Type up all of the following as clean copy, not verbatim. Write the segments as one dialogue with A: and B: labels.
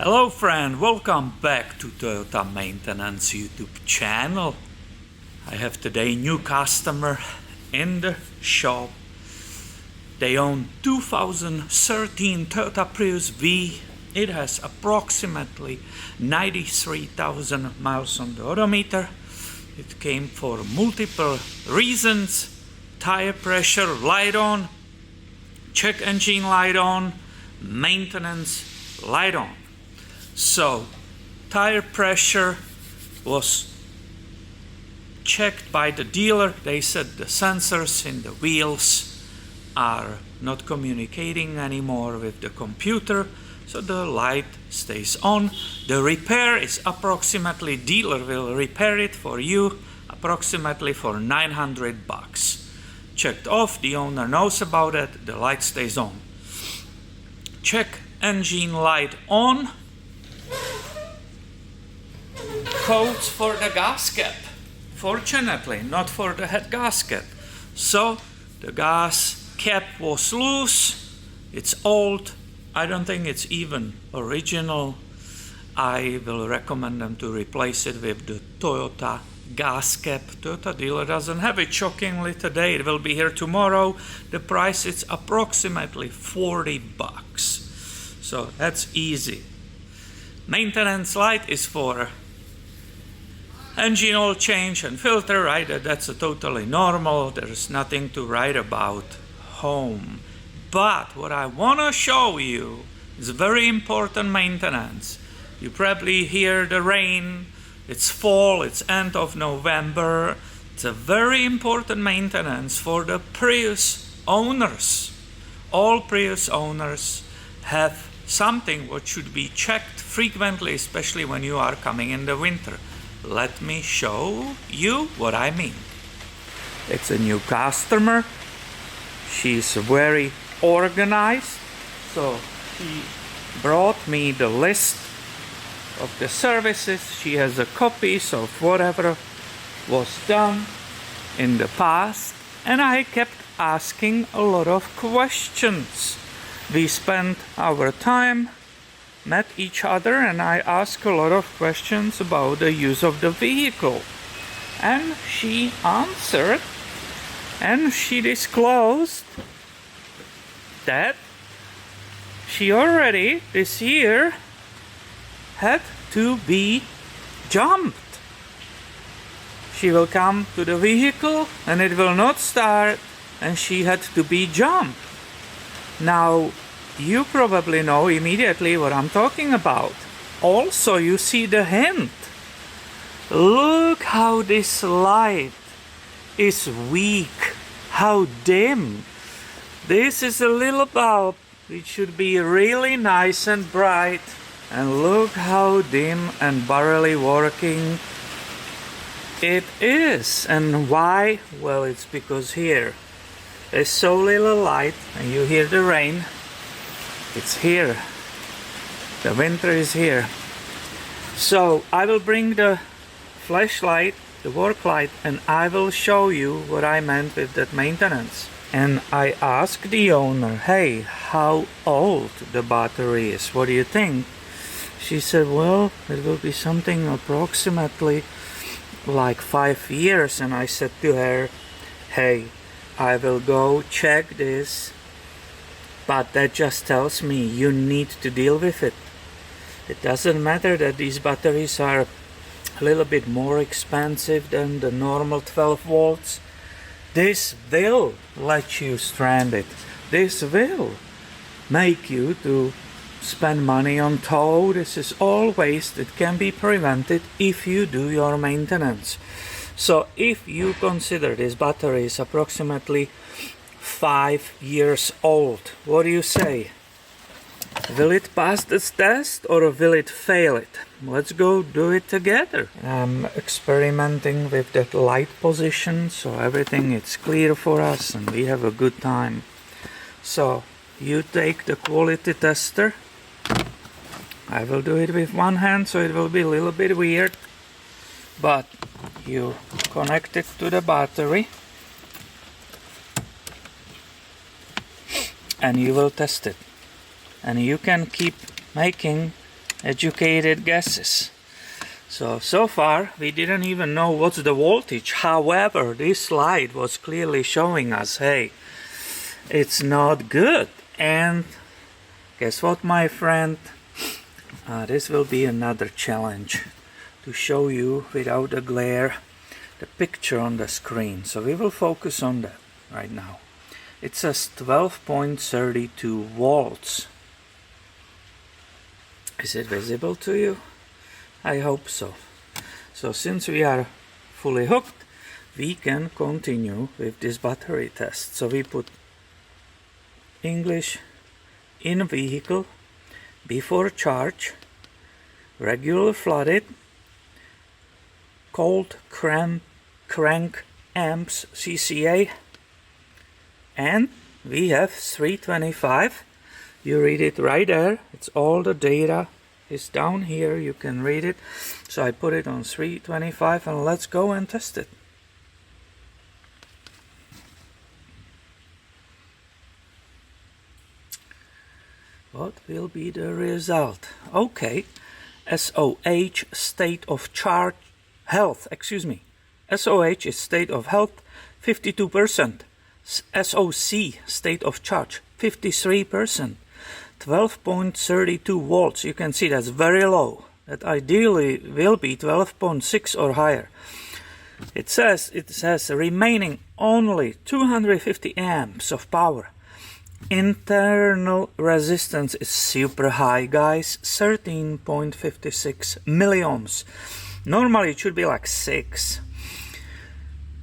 A: Hello friend, welcome back to Toyota Maintenance YouTube channel. I have today new customer in the shop. They own 2013 Toyota Prius V. It has approximately 93,000 miles on the odometer. It came for multiple reasons: tire pressure light on, check engine light on, maintenance light on. So tire pressure was checked by the dealer. They said the sensors in the wheels are not communicating anymore with the computer, so the light stays on. The repair is approximately, dealer will repair it for you approximately for $900. Checked off, the owner knows about it, the light stays on. Check engine light on. Codes for the gasket, fortunately not for the head gasket. So the gas cap was loose, it's old, I don't think it's even original. I will recommend them to replace it with the Toyota gas cap. Toyota dealer doesn't have it, shockingly, today. It will be here tomorrow. The price is approximately $40, so that's easy. Maintenance light is for engine oil change and filter, right? That's totally normal. There's nothing to write about home. But what I want to show you is very important maintenance. You probably hear the rain. It's fall, it's end of November. It's a very important maintenance for the Prius owners. All Prius owners have something what should be checked frequently, especially when you are coming in the winter. Let me show you what I mean. It's a new customer. She's very organized, so she brought me the list of the services. She has a copies of whatever was done in the past, and I kept asking a lot of questions. We spent our time, met each other, and I asked a lot of questions about the use of the vehicle. And she answered, and she disclosed that she already this year had to be jumped. She will come to the vehicle and it will not start, and she had to be jumped. Now, you probably know immediately what I'm talking about. Also, you see the hint. Look how this light is weak, how dim. This is a little bulb. It should be really nice and bright. And look how dim and barely working it is. And why? Well, it's because here there's so little light, and you hear the rain. It's here. The winter is here. So I will bring the flashlight, the work light, and I will show you what I meant with that maintenance. And I asked the owner, hey, how old the battery is? What do you think? She said, well, it will be something approximately like 5 years. And I said to her, hey, I will go check this, but that just tells me you need to deal with it. It doesn't matter that these batteries are a little bit more expensive than the normal 12 volts. This will let you strand it. This will make you to spend money on tow. This is all waste that can be prevented if you do your maintenance. So if you consider this battery is approximately 5 years old, what do you say? Will it pass this test or will it fail it? Let's go do it together. I'm experimenting with that light position, so everything is clear for us and we have a good time. So you take the quality tester. I will do it with one hand, so it will be a little bit weird, but you connect it to the battery and you will test it. And you can keep making educated guesses. So far we didn't even know what's the voltage. However, this slide was clearly showing us, hey, it's not good. And guess what, my friend? This will be another challenge to show you without a glare the picture on the screen. So we will focus on that right now. It says 12.32 volts. Is it visible to you? I hope so. So since we are fully hooked, we can continue with this battery test. So we put English in vehicle, before charge, regular flooded, cold crank amps CCA, and we have 325. You read it right there. It's all the data is down here. You can read it. So I put it on 325 and let's go and test it. What will be the result? Okay, SOH state of charge health, SOH is state of health 52%, SOC state of charge 53%, 12.32 volts. You can see that's very low. That ideally will be 12.6 or higher. It says remaining only 250 amps of power. Internal resistance is super high, guys, 13.56 milliohms. Normally it should be like 6.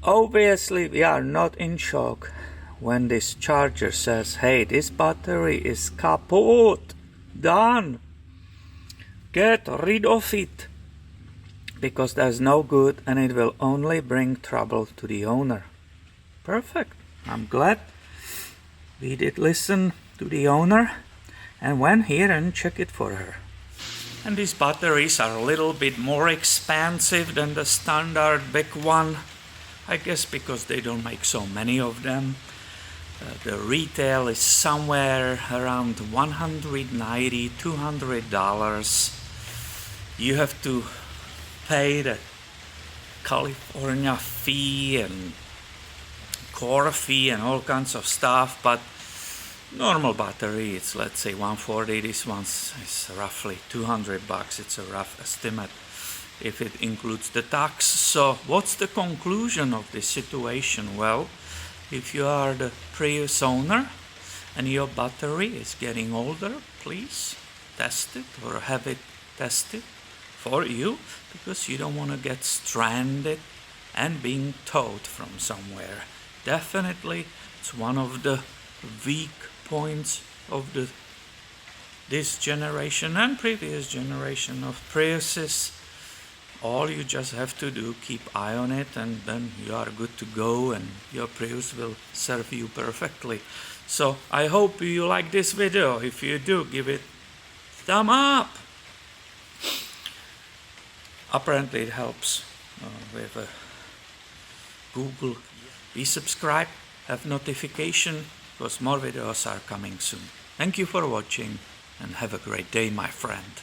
A: Obviously we are not in shock when this charger says, hey, this battery is kaput, done, get rid of it, because that's no good and it will only bring trouble to the owner. Perfect. I'm glad we did listen to the owner and went here and check it for her. And these batteries are a little bit more expensive than the standard big one. I guess because they don't make so many of them. The retail is somewhere around $190, $200. You have to pay the California fee and core fee and all kinds of stuff, but normal battery, it's let's say 140. This one is roughly $200. It's a rough estimate if it includes the tax. So what's the conclusion of this situation? Well, if you are the Prius owner and your battery is getting older, please test it or have it tested for you, because you don't want to get stranded and being towed from somewhere. Definitely it's one of the weak points of this generation and previous generation of Priuses. All you just have to do, keep eye on it, and then you are good to go and your Prius will serve you perfectly. So I hope you like this video. If you do, give it thumb up. Apparently it helps with Google. Be subscribed, have notification, because more videos are coming soon. Thank you for watching and have a great day, my friend.